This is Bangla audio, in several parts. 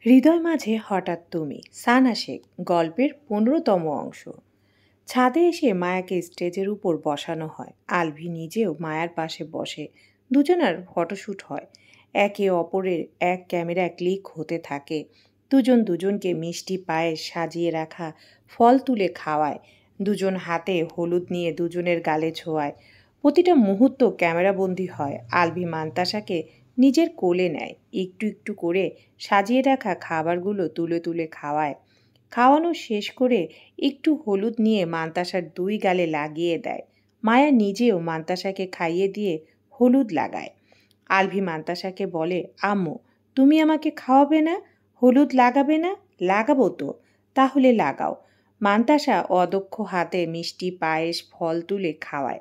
হৃদয় মাঝে হঠাৎ তুমি সানা শেখ গল্পের ১৫তম অংশ। ছাদে এসে মায়াকে স্টেজের উপর বসানো হয়। আলভি নিজেও মায়ার পাশে বসে। দুজনার ফটোশ্যুট হয়। একে অপরের এক ক্যামেরা ক্লিক হতে থাকে। দুজন দুজনকে মিষ্টি পায়েস সাজিয়ে রাখা ফল তুলে খাওয়ায়। দুজন হাতে হলুদ নিয়ে দুজনের গালে ছোঁয়ায়। প্রতিটা মুহূর্ত ক্যামেরাবন্দি হয়। আলভি মান্তাসাকে নিজের কোলে নেয়। একটু একটু করে সাজিয়ে রাখা খাবারগুলো তুলে তুলে খাওয়ায়। খাওয়ানো শেষ করে একটু হলুদ নিয়ে মান্তাসার দুই গালে লাগিয়ে দেয়। মায়া নিজেও মান্তাসাকে খাইয়ে দিয়ে হলুদ লাগায়। আলভি মান্তাসাকে বলে, আম্মু, তুমি আমাকে খাওয়াবে না? হলুদ লাগাবে না? লাগাবো তো। তাহলে লাগাও। মান্তাসা অদক্ষ হাতে মিষ্টি পায়েস ফল তুলে খাওয়ায়।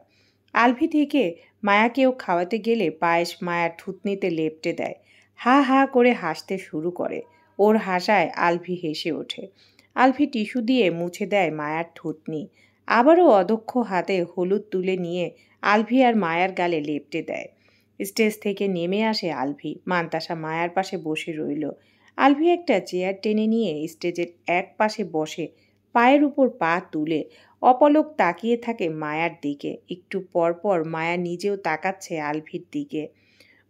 আলভি থেকে মায়াকেও খাওয়াতে গেলে পায়েস মায়ার থুতনিতে লেপটে দেয়। হা হা করে হাসতে শুরু করে। ওর হাসায় আলভি হেসে ওঠে। আলভি টিস্যু দিয়ে মুছে দেয় মায়ার থুতনি। আবারও অদক্ষ হাতে হলুদ তুলে নিয়ে আলভি আর মায়ার গালে লেপটে দেয়। স্টেজ থেকে নেমে আসে আলভি। মান্তাসা মায়ার পাশে বসে রইল। আলভি একটা চেয়ার টেনে নিয়ে স্টেজের এক পাশে বসে পায়ের উপর পা তুলে অপলক তাকিয়ে থাকে মায়ার দিকে। একটু পর পর মায়া নিজেও তাকাচ্ছে আলভির দিকে।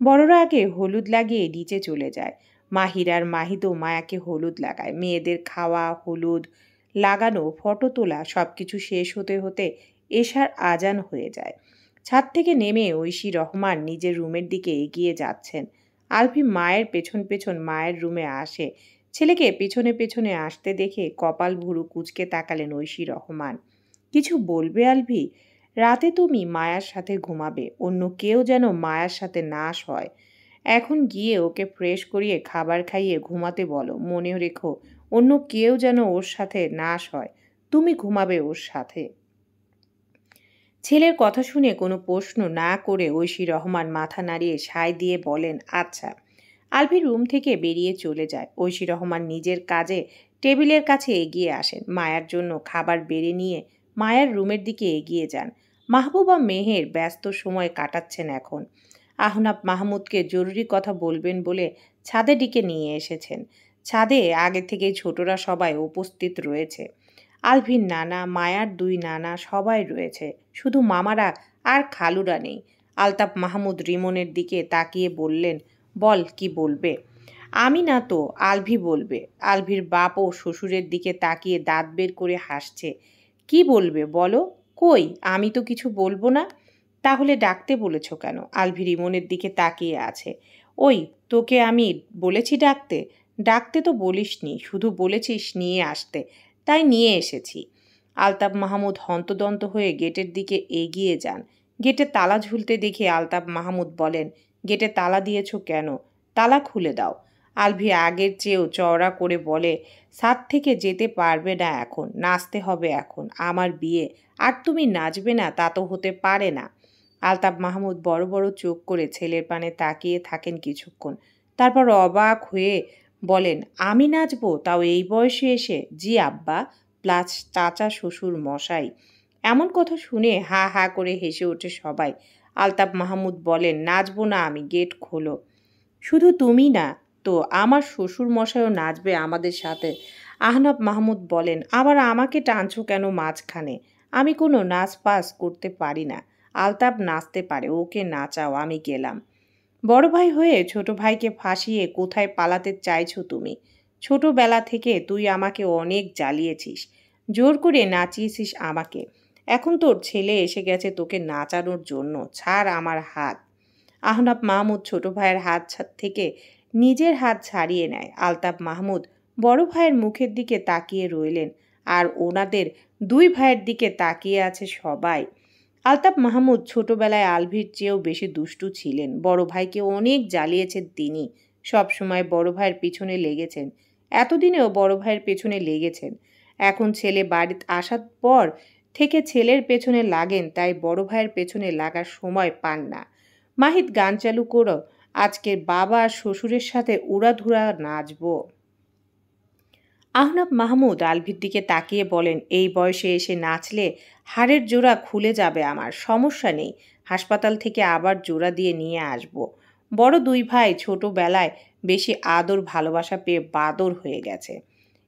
বড়রা আগে হলুদ লাগিয়ে নিচে চলে যায়। মাহির আর মাহিদও মায়াকে হলুদ লাগায়। মেয়েদের খাওয়া, হলুদ লাগানো, ফটো তোলা সবকিছু শেষ হতে হতে এশার আজান হয়ে যায়। ছাদ থেকে নেমে ঐশী রহমান নিজের রুমের দিকে এগিয়ে যাচ্ছেন। আলভি মায়ের পেছন পেছন মায়ের রুমে আসে। ছেলেকে পেছনে পেছনে আসতে দেখে কপাল ভুরু কুঁচকে তাকালেন ঐশী রহমান। কিছু বলবে আলভি? রাতে তুমি মায়ার সাথে ঘুমাবে। অন্য কেউ যেন মায়ার সাথে না শয়। এখন গিয়ে ওকে ফ্রেশ করিয়ে খাবার খাইয়ে ঘুমাতে বলো। মনে রেখো, অন্য কেউ যেন ওর সাথে না শয়। তুমি ঘুমাবে ওর সাথে। ছেলের কথা শুনে কোনো প্রশ্ন না করে ঐশী রহমান মাথা নাড়িয়ে সায় দিয়ে বলেন, আচ্ছা। আলভি রুম থেকে বেরিয়ে চলে যায়। ঐশী রহমান নিজের কাজে টেবিলের কাছে এগিয়ে আসেন। মায়ার জন্য খাবার বেড়ে নিয়ে মায়ার রুমের দিকে এগিয়ে যান। মাহবুবা মেহের ব্যস্ত সময় কাটাচ্ছেন এখন। আহনাব মাহমুদকে জরুরি কথা বলবেন বলে ছাদে ডেকে নিয়ে এসেছেন। ছাদে আগে থেকেই ছোটরা সবাই উপস্থিত রয়েছে। আলভির নানা, মায়ার দুই নানা সবাই রয়েছে। শুধু মামারা আর খালুরা নেই। আলতাফ মাহমুদ রিমনের দিকে তাকিয়ে বললেন, বল কি বলবে? আমি না তো, আলভি বলবে। আলভির বাপও শ্বশুরের দিকে তাকিয়ে দাঁত বের করে হাসছে। কি বলবে বলো? কই, আমি তো কিছু বলবো না। তাহলে ডাকতে বলেছ কেন? আলভি রিমনের দিকে তাকিয়ে আছে। ওই, তোকে আমি বলেছি ডাকতে? ডাকতে তো বলিসনি, শুধু বলেছিস নিয়ে আসতে, তাই নিয়ে এসেছি। আলতাফ মাহমুদ হন্তদন্ত হয়ে গেটের দিকে এগিয়ে যান। গেটে তালা ঝুলতে দেখে আলতাফ মাহমুদ বলেন, গেটে তালা দিয়েছ কেন? তালা খুলে দাও। আলভি আগের চেয়েও চওড়া করে বলে, ছাদ থেকে যেতে পারবে না এখন, নাচতে হবে এখন, আমার বিয়ে। আর তুমি নাচবে না তা তো হতে পারে না। আলতাফ মাহমুদ বড় বড় চোখ করে ছেলের পানে তাকিয়ে থাকেন কিছুক্ষণ। তারপর অবাক হয়ে বলেন, আমি নাচবো, তাও এই বয়সে এসে? জি আব্বা, প্লাস চাচা শ্বশুর মশাই। এমন কথা শুনে হা হা করে হেসে ওঠে সবাই। আলতাফ মাহমুদ বলেন, নাচবো না আমি, গেট খোলো। শুধু তুমি না তো, আমার শ্বশুর মশাইও নাচবে আমাদের সাথে। আহনাব মাহমুদ বলেন, আবার আমাকে টানছো কেন মাঝখানে? আমি কোনো নাচ পাস করতে পারি না। আলতাফ নাচতে পারে, ওকে নাচাও, আমি গেলাম। বড় ভাই হয়ে ছোট ভাইকে ফাঁসিয়ে কোথায় পালাতে চাইছো তুমি? ছোটবেলা থেকে তুই আমাকে অনেক জ্বালিয়েছিস, জোর করে নাচিয়েছিস আমাকে। এখন তোর ছেলে এসে গেছে তোকে নাচানোর জন্য, ছাড় আমার হাত। আহনাব মাহমুদ ছোট ভাইয়ের হাত থেকে নিজের হাত ছাড়িয়ে নেয়। আলতাফ মাহমুদ বড় ভাইয়ের মুখের দিকে তাকিয়ে রইলেন, আর ওনাদের দুই ভাইয়ের দিকে তাকিয়ে আছে সবাই। আলতাফ মাহমুদ ছোটবেলায় আলভির চেয়েও বেশি দুষ্টু ছিলেন। বড় ভাইকে অনেক জ্বালিয়েছেন তিনি। সবসময় বড় ভাইয়ের পিছনে লেগেছেন। এতদিনেও বড় ভাইয়ের পেছনে লেগেছেন। এখন ছেলে বাড়িতে আসার পর থেকে ছেলের পেছনে লাগেন, তাই বড় ভাইয়ের পেছনে লাগার সময় পান না। মাহিদ গান চালু করো, আজকে বাবা আর শ্বশুরের সাথে উড়াধুরা নাচবো। আহনাব মাহমুদ আলভির দিকে তাকিয়ে বলেন, এই বয়সে এসে নাচলে হাড়ের জোড়া খুলে যাবে আমার, সমস্যা নেই, হাসপাতাল থেকে আবার জোড়া দিয়ে নিয়ে আসবো। বড় দুই ভাই ছোটবেলায় বেশি আদর ভালোবাসা পেয়ে বাদর হয়ে গেছে।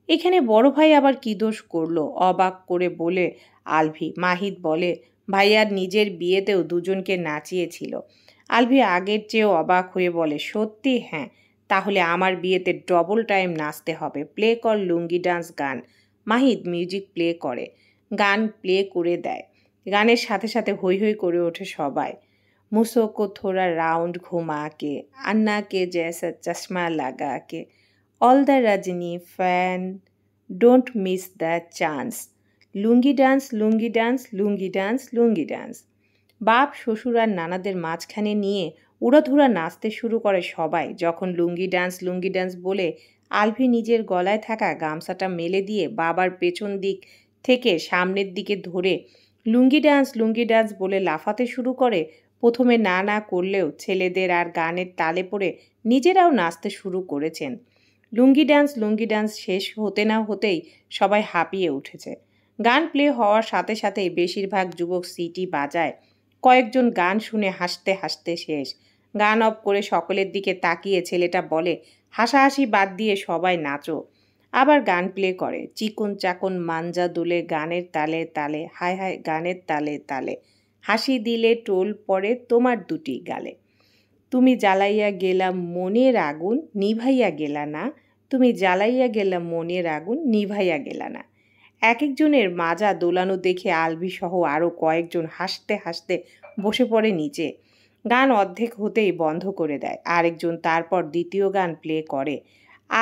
এখানে বড় ভাই আবার কি দোষ করলো? অবাক করে বলে আলভি। মাহিদ বলে, ভাইয়ার নিজের বিয়েতেও দুজনকে নাচিয়েছিল। আলভি আগের চেয়েও অবাক হয়ে বলে, সত্যি? হ্যাঁ। তাহলে আমার বিয়েতে ডবল টাইম নাচতে হবে। প্লে কর লুঙ্গি ডান্স গান। মাহিদ মিউজিক প্লে করে, গান প্লে করে দেয়। গানের সাথে সাথে হৈ হৈ করে ওঠে সবাই। मुझको को थोड़ा राउंड घुमा के अन्ना के जैसा चश्मा लगा के all the Rajni fan don't miss the chance lungi dance lungi dance lungi dance lungi dance. বাপ শ্বশুর আর নানাদের মাঝখানে নিয়ে উড়াধুরা নাচতে শুরু করে সবাই। যখন লুঙ্গি ডান্স বলে আলভি নিজের গলায় থাকা গামছাটা মেলে দিয়ে বাবার পেছন দিক থেকে সামনের দিকে ধরে লুঙ্গি ডান্স বলে লাফাতে শুরু করে। প্রথমে না না করলেও ছেলেদের আর গানের তালে পড়ে নিজেরাও নাচতে শুরু করেছেন। লুঙ্গি ডান্স শেষ হতে না হতেই সবাই হাঁপিয়ে উঠেছে। গান প্লে হওয়ার সাথে সাথেই বেশিরভাগ যুবক সিটি বাজায়। কয়েকজন গান শুনে হাসতে হাসতে শেষ। গান অফ করে সকলের দিকে তাকিয়ে ছেলেটা বলে, হাসাহাসি বাদ দিয়ে সবাই নাচো। আবার গান প্লে করে, চিকন চাকন মাঞ্জা দুলে গানের তালে তালে, হায় হায় গানের তালে তালে, হাসি দিলে টোল পড়ে তোমার দুটি গালে। তুমি জ্বালাইয়া গেলা মনের আগুন নিভাইয়া গেলা না, তুমি জ্বালাইয়া গেলা মনের আগুন নিভাইয়া গেলা না। এক একজনের মাজা দোলানো দেখে আলভি সহ আরও কয়েকজন হাসতে হাসতে বসে পড়ে নিচে। গান অর্ধেক হতেই বন্ধ করে দেয়। আরেকজন তারপর দ্বিতীয় গান প্লে করে,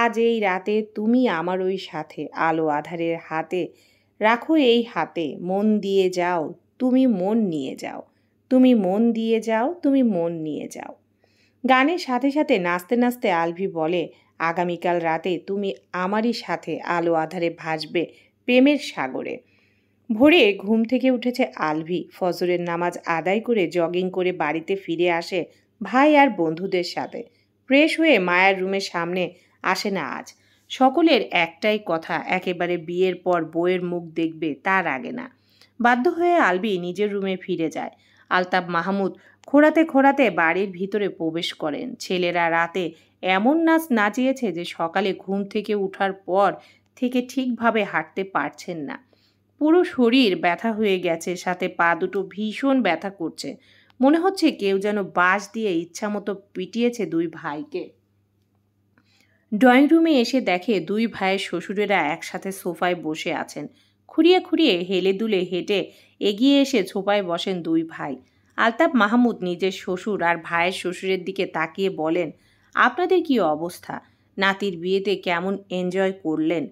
আজ এই রাতে তুমি আমার ওই সাথে, আলো আধারের হাতে রাখো এই হাতে, মন দিয়ে যাও তুমি মন নিয়ে যাও, তুমি মন দিয়ে যাও তুমি মন নিয়ে যাও। গানের সাথে সাথে নাচতে নাচতে আলভি বলে, আগামীকাল রাতে তুমি আমারই সাথে আলো আধারে ভাসবে প্রেমের সাগরে। ভোরে ঘুম থেকে উঠেছে আলভি। ফজরের নামাজ আদায় করে জগিং করে বাড়িতে ফিরে আসে ভাই আর বন্ধুদের সাথে। ফ্রেশ হয়ে মায়ের রুমের সামনে আসে না আজ। সকলের একটাই কথা, একেবারে বিয়ের পর বউয়ের মুখ দেখবে তার আগে না। বাধ্য হয়ে আলভি নিজের রুমে ফিরে যায়। আলতাফ মাহমুদ খোঁড়াতে খোঁড়াতে বাড়ির ভিতরে প্রবেশ করেন। ছেলেরা রাতে এমন নাচ নাচিয়েছে যে সকালে ঘুম থেকে ওঠার পর থেকে ঠিকভাবে হাঁটতে পারছেন না। পুরো শরীর ব্যথা হয়ে গেছে, সাথে পা দুটো ভীষণ ব্যথা করছে। মনে হচ্ছে কেউ যেন বাঁশ দিয়ে ইচ্ছামতো পিটিয়েছে দুই ভাইকে। ড্রয়িং রুমে এসে দেখে দুই ভাইয়ের শ্বশুরেরা একসাথে সোফায় বসে আছেন। খুঁড়িয়ে খুঁড়িয়ে হেলে দুলে হেঁটে এগিয়ে এসে সোফায় বসেন দুই ভাই। আলতাফ মাহমুদ নিজের শ্বশুর আর ভাইয়ের শ্বশুরের দিকে তাকিয়ে বলেন, আপনাদের কি অবস্থা? নাতির বিয়েতে কেমন এনজয় করলেন?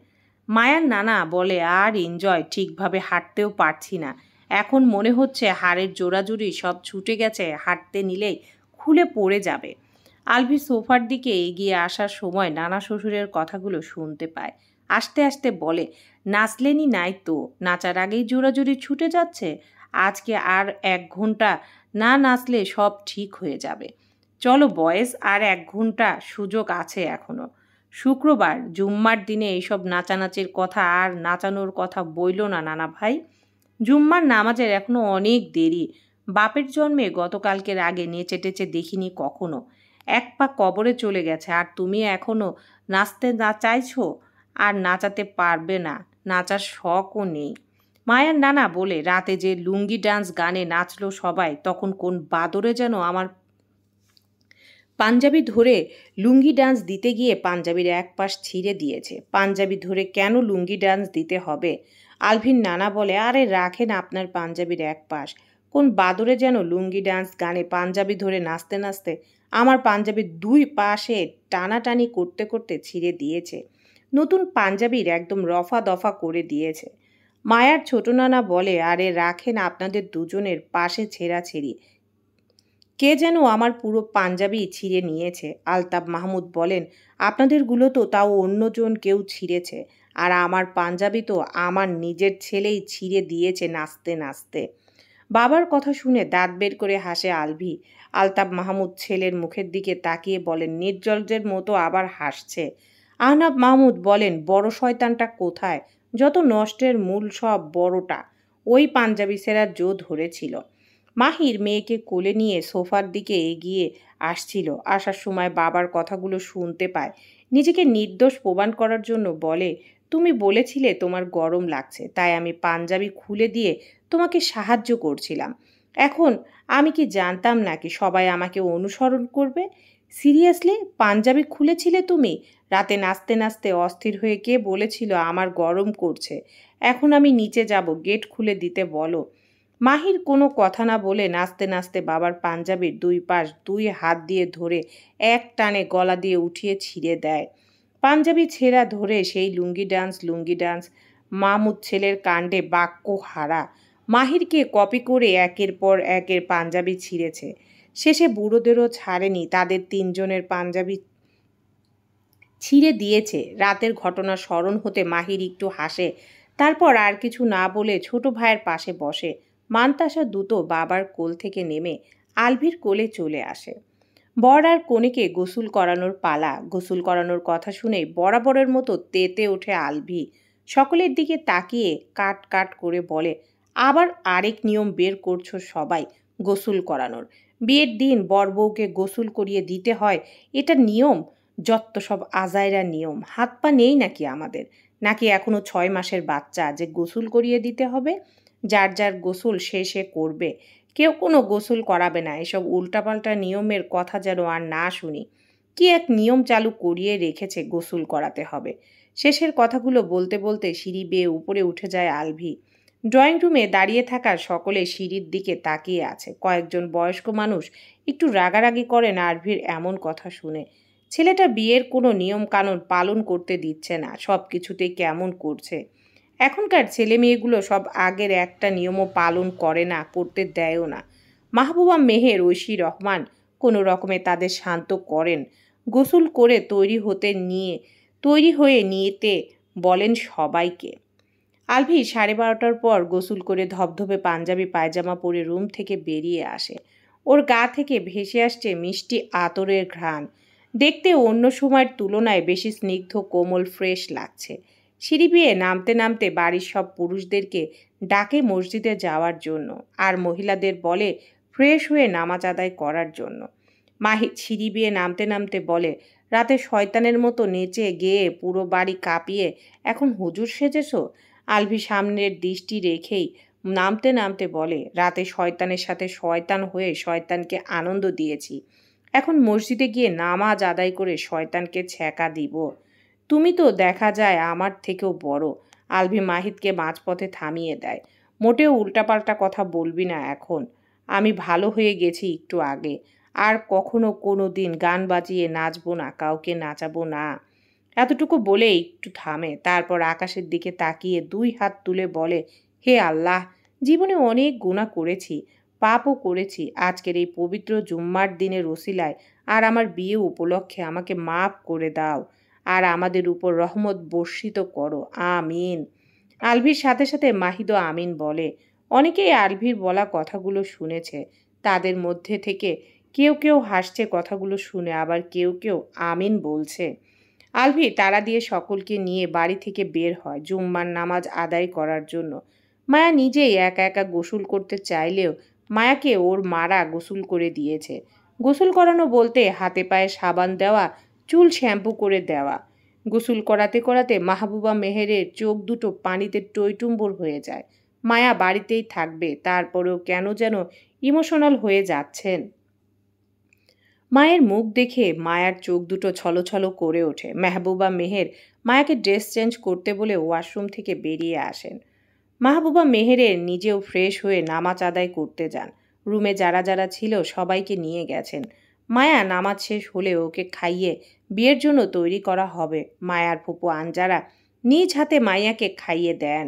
মায়ার নানা বলে, আর এনজয়, ঠিকভাবে হাঁটতেও পারছি না। এখন মনে হচ্ছে হাড়ের জোড়াজুড়ি সব ছুটে গেছে, হাঁটতে নিলেই খুলে পড়ে যাবে। আলভি সোফার দিকে এগিয়ে আসার সময় নানা শ্বশুরের কথাগুলো শুনতে পায়। আস্তে আস্তে বলে, নাচলেনি নাই তো, নাচার আগেই জোড়াজুড়ি ছুটে যাচ্ছে। আজকে আর 1 ঘন্টা না নাচলে সব ঠিক হয়ে যাবে। চলো বয়েজ, আর 1 ঘন্টা সুযোগ আছে এখনো। শুক্রবার জুম্মার দিনে এইসব নাচানাচির কথা আর নাচানোর কথা বইল না নানা ভাই। জুম্মার নামাজের এখনো অনেক দেরি। বাপের জন্মে গতকালকের আগে নেচে টেচে দেখিনি কখনো। 1 পা কবরে চলে গেছে, আর তুমি এখনো নাচতে না চাইছো? আর নাচাতে পারবে না, নাচার শখও নেই। মায়ার নানা বলে, রাতে যে লুঙ্গি ডান্স গানে নাচলো সবাই, তখন কোন বাদরে যেন আমার পাঞ্জাবি ধরে লুঙ্গি ডান্স দিতে গিয়ে পাঞ্জাবির এক পাশ ছিঁড়ে দিয়েছে। পাঞ্জাবি ধরে কেন লুঙ্গি ডান্স দিতে হবে? আলভির নানা বলে, আরে রাখেন আপনার পাঞ্জাবির এক পাশ। কোন বাদরে যেন লুঙ্গি ডান্স গানে পাঞ্জাবি ধরে নাচতে নাচতে আমার পাঞ্জাবির 2 পাশে টানাটানি করতে করতে ছিঁড়ে দিয়েছে। নতুন পাঞ্জাবির একদম রফা দফা করে দিয়েছে। মায়ার ছোট নানা বলে, আরে রাখেন আপনাদের দুজনের পাশে ছেঁড়াছেড়ি। কে যেন আমার পুরো পাঞ্জাবি ছিঁড়ে নিয়েছে। আলতাফ মাহমুদ বলেন, আপনাদেরগুলো তো তাও অন্যজন কেউ ছিঁড়েছে, আর আমার পাঞ্জাবি তো আমার নিজের ছেলেই ছিঁড়ে দিয়েছে নাচতে নাচতে। বাবার কথা শুনে দাঁত বের করে হাসে আলভি। আলতাফ মাহমুদ ছেলের মুখের দিকে তাকিয়ে বলেন, নির্লজ্জের মতো আবার হাসছে। আহনাফ মাহমুদ বলেন, বড় শয়তানটা কোথায়? যত নষ্টের মূল সব বড়টা। ওই পাঞ্জাবি ছেঁড়ার জো ধরেছিল। মাহির মেয়েকে কোলে নিয়ে সোফার দিকে এগিয়ে আসছিল। আসার সময় বাবার কথাগুলো শুনতে পায়। নিজেকে নির্দোষ প্রমাণ করার জন্য বলে, তুমি বলেছিলে তোমার গরম লাগছে, তাই আমি পাঞ্জাবি খুলে দিয়ে তোমাকে সাহায্য করছিলাম। এখন আমি কি জানতাম নাকি সবাই আমাকে অনুসরণ করবে? সিরিয়াসলি পাঞ্জাবি খুলেছিলে তুমি? রাতে নাচতে নাচতে অস্থির হয়ে কে বলেছিল আমার গরম করছে? এখন আমি নিচে যাব, গেট খুলে দিতে বলো। মাহির কোনো কথা না বলে নাচতে নাচতে বাবার পাঞ্জাবির দুই পাশ দুই হাত দিয়ে ধরে এক টানে গলা দিয়ে উঠিয়ে ছিঁড়ে দেয়। পাঞ্জাবি ছেঁড়া ধরে সেই লুঙ্গি ডান্স। মামুদ ছেলের কাণ্ডে বাক্য হারা। মাহিরকে কপি করে একের পর একের পাঞ্জাবি ছিঁড়েছে। শেষে বুড়োদেরও ছাড়েনি, তাদের তিনজনের পাঞ্জাবি ছিঁড়ে দিয়েছে। রাতের ঘটনা স্মরণ হতে মাহির একটু হাসে, তারপর আর কিছু না বলে ছোট ভাইয়ের পাশে বসে। মান্তাসা দ্রুত বাবার কোল থেকে নেমে আলভির কোলে চলে আসে। বর আর কনেকে গোসল করানোর পালা। গোসল করানোর কথা শুনে বরাবরের মতো তেতে ওঠে আলভি। সকলের দিকে তাকিয়ে কাট কাট করে বলে, আবার আরেক নিয়ম বের করছো সবাই গোসল করানোর? বিয়ের দিন বর বউকে গোসল করিয়ে দিতে হয়, এটা নিয়ম? যত সব আজাইরা নিয়ম। হাত পা নেই নাকি আমাদের? নাকি এখনো 6 মাসের বাচ্চা যে গোসল করিয়ে দিতে হবে? যার যার গোসল সে করবে, কেউ কোনো গোসল করাবে না। এসব উল্টাপাল্টা নিয়মের কথা যেন আর না শুনি। কি এক নিয়ম চালু করিয়ে রেখেছে গোসল করাতে হবে। শেষের কথাগুলো বলতে বলতে সিঁড়ি বেয়ে উপরে উঠে যায় আলভি। ড্রয়িং রুমে দাঁড়িয়ে থাকা সকলে সিঁড়ির দিকে তাকিয়ে আছে। কয়েকজন বয়স্ক মানুষ একটু রাগারাগি করেন আলভির এমন কথা শুনে। ছেলেটা বিয়ের কোনো নিয়ম কানুন পালন করতে দিচ্ছে না, সব কিছুতেই কেমন করছে। এখনকার ছেলে মেয়েগুলো সব আগের একটা নিয়মও পালন করে না, করতে দেয়ও না। মাহবুবা মেহের, ঐশী রহমান কোনো রকমে তাদের শান্ত করেন। গোসল করে তৈরি হয়ে নিতে বলেন সবাইকে। আলভি 12:30টার পর গোসল করে ধবধবে পাঞ্জাবি পায়জামা পরে রুম থেকে বেরিয়ে আসে। ওর গা থেকে ভেসে আসছে মিষ্টি আতরের ঘ্রাণ। দেখতে অন্য সময়ের তুলনায় বেশি স্নিগ্ধ, কোমল, ফ্রেশ লাগছে। সিঁড়ি বেয়ে নামতে নামতে বাড়ির সব পুরুষদেরকে ডাকে মসজিদে যাওয়ার জন্য, আর মহিলাদের বলে ফ্রেশ হয়ে নামাজ আদায় করার জন্য। মাহি সিঁড়ি বেয়ে নামতে নামতে বলে, রাতে শয়তানের মতো নেচে গেয়ে পুরো বাড়ি কাঁপিয়ে এখন হুজুর সেজেছো? আলভি সামনের দৃষ্টি রেখেই নামতে নামতে বলে, রাতে শয়তানের সাথে শয়তান হয়ে শয়তানকে আনন্দ দিয়েছি, এখন মসজিদে গিয়ে নামাজ আদায় করে শয়তানকে ছ্যাঁকা দিব। তুমি তো দেখা যায় আমার থেকেও বড়। আলভি মাহিদকে মাঝপথে থামিয়ে দেয়। মোটেও উল্টাপাল্টা কথা বলবি না এখন। আমি ভালো হয়ে গেছি একটু আগে। আর কখনো কোনো দিন গান বাজিয়ে নাচবো না, কাউকে নাচাবো না। এতটুকু বলে একটু থামে, তারপর আকাশের দিকে তাকিয়ে দুই হাত তুলে বলে, হে আল্লাহ, জীবনে অনেক গুনাহ করেছি, পাপও করেছি। আজকের এই পবিত্র জুম্মার দিনের ওসিলায় আর আমার বিয়ে উপলক্ষে আমাকে মাফ করে দাও, আর আমাদের উপর রহমত বর্ষিত করো, আমিন। আলভির সাথে সাথে মাহিদও আমিন বলে। অনেকেই আলভির বলা কথাগুলো শুনেছে। তাদের মধ্যে থেকে কেউ কেউ হাসছে কথাগুলো শুনে, আবার কেউ কেউ আমিন বলছে। আলভি তাড়া দিয়ে সকলকে নিয়ে বাড়ি থেকে বের হয় জুম্মার নামাজ আদায় করার জন্য। মায়া নিজেই একা একা গোসল করতে চাইলেও মায়াকে ওর মারা গোসল করে দিয়েছে। গোসল করানো বলতে হাতে পায়ে সাবান দেওয়া, চুল শ্যাম্পু করে দেওয়া। গোসল করাতে করাতে মাহবুবা মেহেরের চোখ দুটো পানিতে টইটুম্বুর হয়ে যায়। মায়া বাড়িতেই থাকবে, তারপরেও কেন যেন ইমোশনাল হয়ে যাচ্ছেন। মায়ের মুখ দেখে মায়ার চোখ দুটো ছলছল করে ওঠে। মেহবুবা মেহের মায়াকে ড্রেস চেঞ্জ করতে বলে ওয়াশরুম থেকে বেরিয়ে আসেন। মাহবুবা মেহেরের নিজেও ফ্রেশ হয়ে নামাজ আদায় করতে যান। রুমে যারা যারা ছিল সবাইকে নিয়ে গেছেন। মায়া নামাজ শেষ হলে ওকে খাইয়ে বিয়ের জন্য তৈরি করা হবে। মায়ার ফুপু আঞ্জারা নিজ হাতে মাইয়াকে খাইয়ে দেন।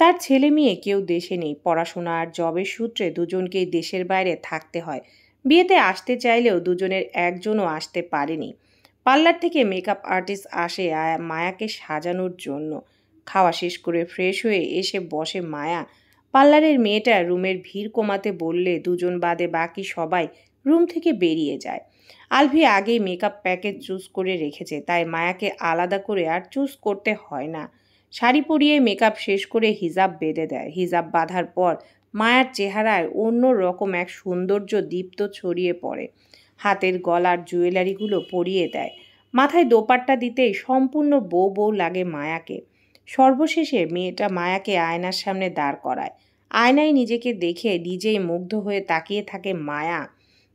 তার ছেলে মেয়ে কেউ দেশে নেই, পড়াশোনা আর জবের সূত্রে দুজনকেই দেশের বাইরে থাকতে হয়। বিয়েতে আসতে চাইলেও দুজনের একজনও আসতে পারেনি। পার্লার থেকে মেকআপ আর্টিস্ট আসে মায়াকে সাজানোর জন্য। খাওয়া শেষ করে ফ্রেশ হয়ে এসে বসে মায়া। পার্লারের মেয়েটা রুমের ভিড় কমাতে বললে দুজন বাদে বাকি সবাই রুম থেকে বেরিয়ে যায়। আলভি আগেই মেকআপ প্যাকেজ চুজ করে রেখেছে, তাই মায়াকে আলাদা করে আর চুজ করতে হয় না। শাড়ি পরিয়ে মেকআপ শেষ করে হিজাব বেঁধে দেয়। হিজাব বাঁধার পর মায়ার চেহারায় অন্য রকম এক সৌন্দর্য দীপ্ত ছড়িয়ে পড়ে। হাতের গলার জুয়েলারিগুলো পরিয়ে দেয়। মাথায় দোপাট্টা দিতেই সম্পূর্ণ বউ বউ লাগে মায়াকে। সর্বশেষে মেয়েটা মায়াকে আয়নার সামনে দাঁড় করায়। আয়নায় নিজেকে দেখে নিজেই মুগ্ধ হয়ে তাকিয়ে থাকে মায়া।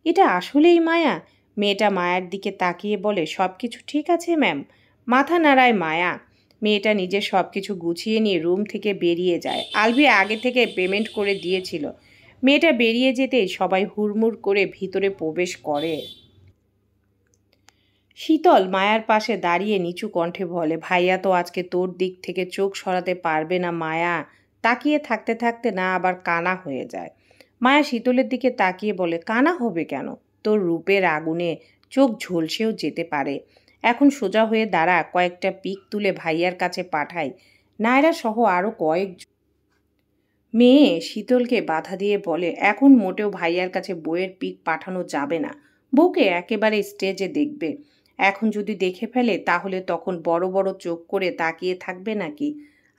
এটা আসলেই মায়া? মেয়েটা মায়ার দিকে তাকিয়ে বলে, সব কিছু ঠিক আছে ম্যাম। মাথা নাড়ায় মায়া। মেয়েটা নিজের সব কিছু গুছিয়ে নিয়ে রুম থেকে বেরিয়ে যায়। আলভি আগে থেকে পেমেন্ট করে দিয়েছিল। মেয়েটা বেরিয়ে যেতেই সবাই হুড়মুড় করে ভিতরে প্রবেশ করে। শীতল মায়ার পাশে দাঁড়িয়ে নিচু কণ্ঠে বলে, ভাইয়া তো আজকে তোর দিক থেকে চোখ সরাতে পারবে না মায়া। তাকিয়ে থাকতে থাকতে না আবার কানা হয়ে যায়। মায়া শীতলের দিকে তাকিয়ে বলে, কানা হবে কেন? তোর রূপের আগুনে চোখ ঝলসেও যেতে পারে। এখন সোজা হয়ে দাঁড়া, কয়েকটা পিক তুলে ভাইয়ার কাছে পাঠাই। নায়রা সহ আরও কয়েক মেয়ে শীতলকে বাধা দিয়ে বলে, এখন মোটেও ভাইয়ার কাছে বইয়ের পিক পাঠানো যাবে না। বউকে একেবারে স্টেজে দেখবে। এখন যদি দেখে ফেলে তাহলে তখন বড় বড় চোখ করে তাকিয়ে থাকবে নাকি?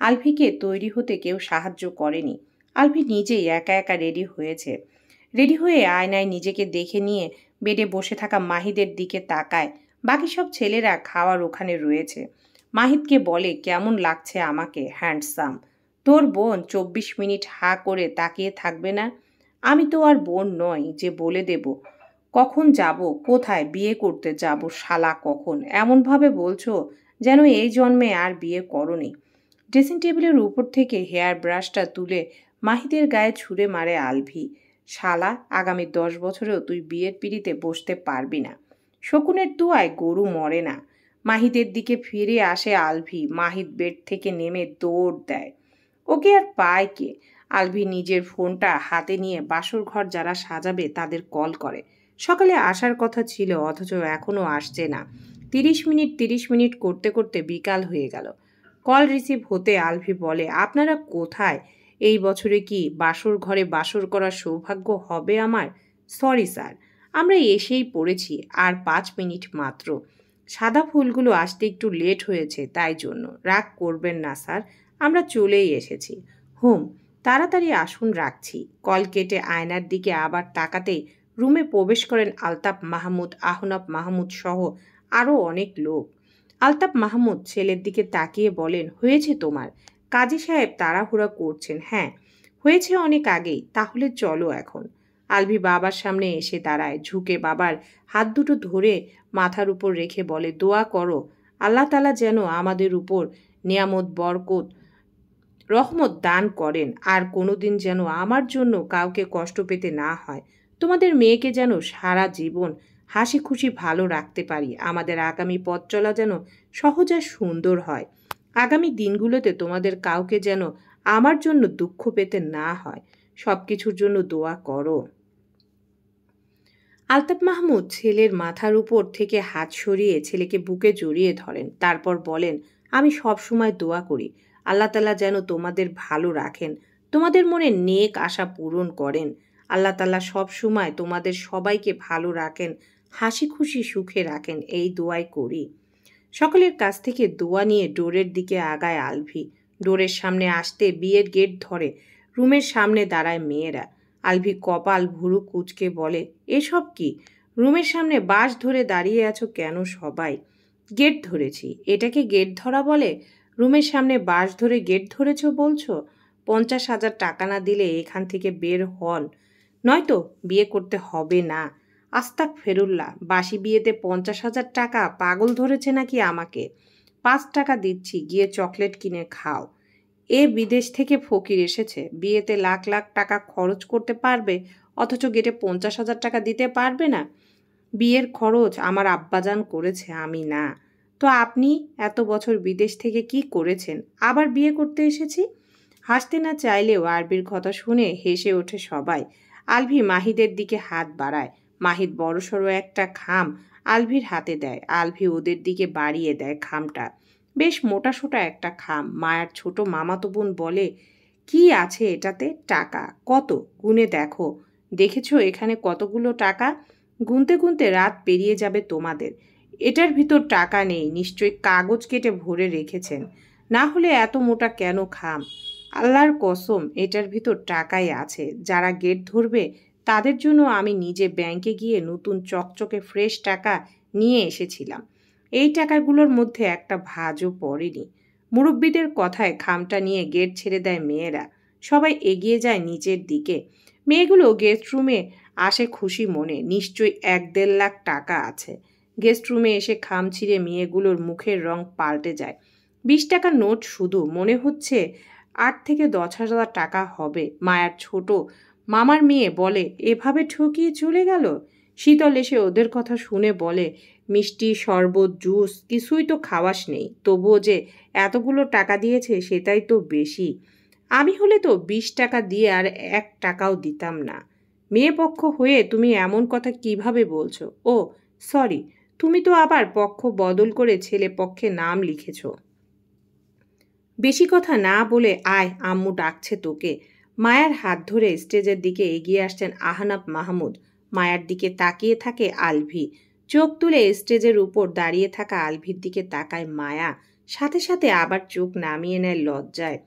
আলভিকে তৈরি হতে কেউ সাহায্য করেনি। আলভি নিজেই একা একা রেডি হয়েছে। রেডি হয়ে আয়নায় নিজেকে দেখে নিয়ে বেডে বসে থাকা মাহিদের দিকে তাকায়। বাকি সব ছেলেরা খাওয়ার ওখানে রয়েছে। মাহিদকে বলে, কেমন লাগছে আমাকে হ্যান্ডসাম? তোর বোন 24 মিনিট হা করে তাকিয়ে থাকবে না? আমি তো আর বোন নই যে বলে দেব কখন যাব, কোথায় বিয়ে করতে যাব, শালা কখন। এমনভাবে বলছো যেন এই জন্মে আর বিয়ে করনি। ড্রেসিং টেবিলের উপর থেকে হেয়ার ব্রাশটা তুলে মাহিদের গায়ে ছুঁড়ে মারে আলভি। শালা, আগামী 10 বছরেও তুই বিয়ের পিঁড়িতে বসতে পারবি না। শকুনের দুয়ায় গরু মরে না। মাহিদের দিকে ফিরে আসে আলভি। মাহিদ বেড থেকে নেমে দৌড় দেয়। ওকে আর পায় কে? আলভি নিজের ফোনটা হাতে নিয়ে বাসর ঘর যারা সাজাবে তাদের কল করে। সকালে আসার কথা ছিল, অথচ এখনও আসছে না। 30 মিনিট করতে করতে বিকাল হয়ে গেল। কল রিসিভ হতে আলভি বলে, আপনারা কোথায়? এই বছরে কি বাসর ঘরে বাসর করার সৌভাগ্য হবে আমার? সরি স্যার, আমরা এসেই পড়েছি, আর 5 মিনিট মাত্র। সাদা ফুলগুলো আসতে একটু লেট হয়েছে, তাই জন্য। রাগ করবেন না স্যার, আমরা চলেই এসেছি। হুম, তাড়াতাড়ি আসুন, রাখছি। কল কেটে আয়নার দিকে আবার তাকাতেই রুমে প্রবেশ করেন আলতাফ মাহমুদ, আহনাফ মাহমুদ সহ আরও অনেক লোক। আলতাফ মাহমুদ ছেলের দিকে তাকিয়ে বলেন, হয়েছে তোমার? কাজী সাহেব তাড়াহুড়া করছেন। হ্যাঁ, হয়েছে অনেক আগেই। তাহলে চলো এখন। আলভি বাবার সামনে এসে দাঁড়ায়। ঝুঁকে বাবার হাত দুটো ধরে মাথার উপর রেখে বলে, দোয়া করো আল্লাহ তাআলা যেন আমাদের উপর নিয়ামত, বরকত, রহমত দান করেন। আর কোনোদিন যেন আমার জন্য কাউকে কষ্ট পেতে না হয়। তোমাদের মেয়েকে যেন সারা জীবন হাসি খুশি ভালো রাখতে পারি। আমাদের আগামী পথ চলা যেন সহজ আর সুন্দর হয়। আগামী দিনগুলোতে তোমাদের কাউকে যেন আমার জন্য দুঃখ পেতে না হয়। সব কিছুর জন্য দোয়া করো। আলতাফ মাহমুদ ছেলের মাথার উপর থেকে হাত সরিয়ে ছেলেকে বুকে জড়িয়ে ধরেন। তারপর বলেন, আমি সব সময় দোয়া করি আল্লাহ তাআলা যেন তোমাদের ভালো রাখেন, তোমাদের মনে নেক আশা পূরণ করেন। আল্লাহ তাআলা সব সময় তোমাদের সবাইকে ভালো রাখেন, হাসি খুশি সুখে রাখেন, এই দোয়াই করি। সকলের কাছ থেকে দোয়া নিয়ে ডোরের দিকে আগায় আলভি। ডোরের সামনে আসতে বিয়ের গেট ধরে রুমের সামনে দাঁড়ায় মেয়েরা। আলভি কপাল ভুরু কুঁচকে বলে, এসব কি? রুমের সামনে বাঁশ ধরে দাঁড়িয়ে আছো কেন সবাই? গেট ধরেছি। এটাকে গেট ধরা বলে? রুমের সামনে বাঁশ ধরে গেট ধরেছ বলছো? 50,000 টাকা না দিলে এখান থেকে বের হন, নয়তো বিয়ে করতে হবে না। আস্তাক ফেরুল্লাহ, বাসি বিয়েতে 50,000 টাকা? পাগল ধরেছে নাকি আমাকে? 5 টাকা দিচ্ছি, গিয়ে চকলেট কিনে খাও। এ বিদেশ থেকে ফকির এসেছে, বিয়েতে লাখ লাখ টাকা খরচ করতে পারবে, অথচ গেটে 50,000 টাকা দিতে পারবে না? বিয়ের খরচ আমার আব্বাজান করেছে, আমি না। তো আপনি এত বছর বিদেশ থেকে কি করেছেন? আবার বিয়ে করতে এসেছি। হাসতে না চাইলেও আরবির কথা শুনে হেসে ওঠে সবাই। আলভি মাহিদের দিকে হাত বাড়ায়। মাহিদ বড়সড় একটা খাম আলভির হাতে দেয়। আলভি ওদের দিকে বাড়িয়ে দেয় খামটা। বেশ মোটাসোটা একটা খাম। মায়ার ছোট মামাতো বোন বলে, কি আছে এটাতে? টাকা। কত? গুনে দেখো। দেখেছো এখানে কতগুলো টাকা? গুনতে গুনতে রাত পেরিয়ে যাবে তোমাদের। এটার ভিতর টাকা নেই, নিশ্চয়ই কাগজ কেটে ভরে রেখেছেন। না হলে এত মোটা কেন খাম? আল্লাহর কসম এটার ভিতর টাকাই আছে। যারা গেট ধরবে তাদের জন্য আমি নিজে ব্যাংকে গিয়ে নতুন চকচকে ফ্রেশ টাকা নিয়ে এসেছিলাম। এই টাকাগুলোর মধ্যে একটা ভাঁজও পড়েনি। মুরব্বীদের কথায় খামটা নিয়ে গেট ছেড়ে দেয় মেয়েরা। সবাই এগিয়ে যায় নিচের দিকে। মেয়েগুলো গেস্ট রুমে আসে খুশি মনে। নিশ্চয়ই 1-1.5 লাখ টাকা আছে। গেস্ট রুমে এসে খাম ছিঁড়ে মেয়েগুলোর মুখের রং পাল্টে যায়। 20 টাকার নোট শুধু, মনে হচ্ছে 8 থেকে 10 হাজার টাকা হবে। মায়ার ছোট মামার মেয়ে বলে, এভাবে ঠকিয়ে চলে গেল। শীতল এসে ওদের কথা শুনে বলে, মিষ্টি শরবত জুস কিছুই তো খাওয়াস নেই, তবুও যে এতগুলো টাকা দিয়েছে সেটাই তো বেশি। আমি হলে তো 20 টাকা দিয়ে আর 1 টাকাও দিতাম না। মেয়ে পক্ষ হয়ে তুমি এমন কথা কিভাবে বলছো? ও সরি, তুমি তো আবার পক্ষ বদল করে ছেলে পক্ষে নাম লিখেছো। বেশি কথা না বলে আয়, আম্মু ডাকছে তোকে। মায়ার হাত ধরে স্টেজের দিকে এগিয়ে আসছেন আহনাব মাহমুদ। মায়ার দিকে তাকিয়ে থাকে আলভি। চোখ তুলে স্টেজের উপর দাঁড়িয়ে থাকা আলভির দিকে তাকায় মায়া। সাথে সাথে আবার চোখ নামিয়ে নেয় লজ্জায়।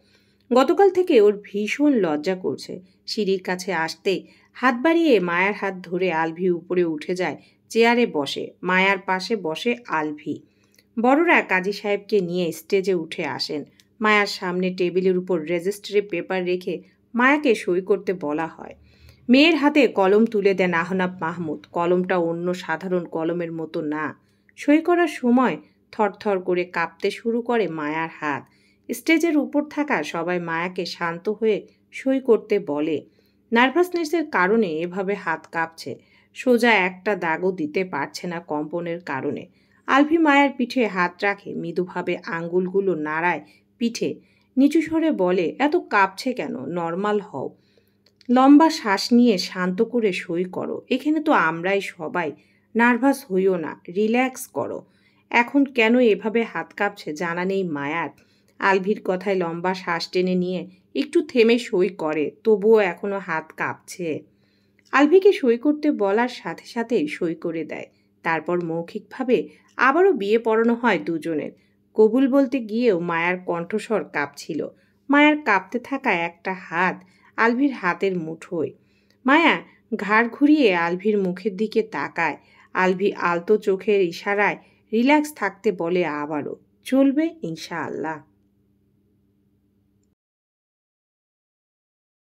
গতকাল থেকে ওর ভীষণ লজ্জা করছে। সিঁড়ির কাছে আসতেই হাত বাড়িয়ে মায়ার হাত ধরে আলভি উপরে উঠে যায়, চেয়ারে বসে। মায়ার পাশে বসে আলভি। বড়রা কাজী সাহেবকে নিয়ে স্টেজে উঠে আসেন। মায়ার সামনে টেবিলের উপর রেজিস্ট্রি পেপার রেখে মায়াকে সই করতে বলা হয়। মেয়ের হাতে কলম তুলে দেন আহনাব মাহমুদ। কলমটা অন্য সাধারণ কলমের মতো না। সই করার সময় থরথর করে কাঁপতে শুরু করে মায়ার হাত। স্টেজের উপর থাকা সবাই মায়াকে শান্ত হয়ে সই করতে বলে। নার্ভাসনেসের কারণে এভাবে হাত কাঁপছে। সোজা একটা দাগও দিতে পারছে না কম্পনের কারণে। আলভি মায়ার পিঠে হাত রাখে, মৃদুভাবে আঙ্গুলগুলো নাড়ায় পিঠে। নিচু স্বরে বলে, এত কাঁপছে কেন? নর্মাল হও। লম্বা শ্বাস নিয়ে শান্ত করে সই করো। এখানে তো আমরাই সবাই। নার্ভাস হইও না, রিল্যাক্স করো। এখন কেন এভাবে হাত কাঁপছে জানা নেই মায়ার। আলভির কথায় লম্বা শ্বাস টেনে নিয়ে একটু থেমে সই করে, তবুও এখনো হাত কাঁপছে। আলভিকে সই করতে বলার সাথে সাথেই সই করে দেয়। তারপর মৌখিকভাবে আবারও বিয়ে পড়ানো হয় দুজনের। কবুল বলতে গিয়েও মায়ার কণ্ঠস্বর কাঁপছিল। মায়ার কাঁপতে থাকা একটা হাত আলভির হাতের মুঠোয়। মায়া ঘাড় ঘুরিয়ে আলভির মুখের দিকে তাকায়। আলভি আলতো চোখের ইশারায় রিল্যাক্স থাকতে বলে আবারও, চলবে ইনশাআল্লাহ।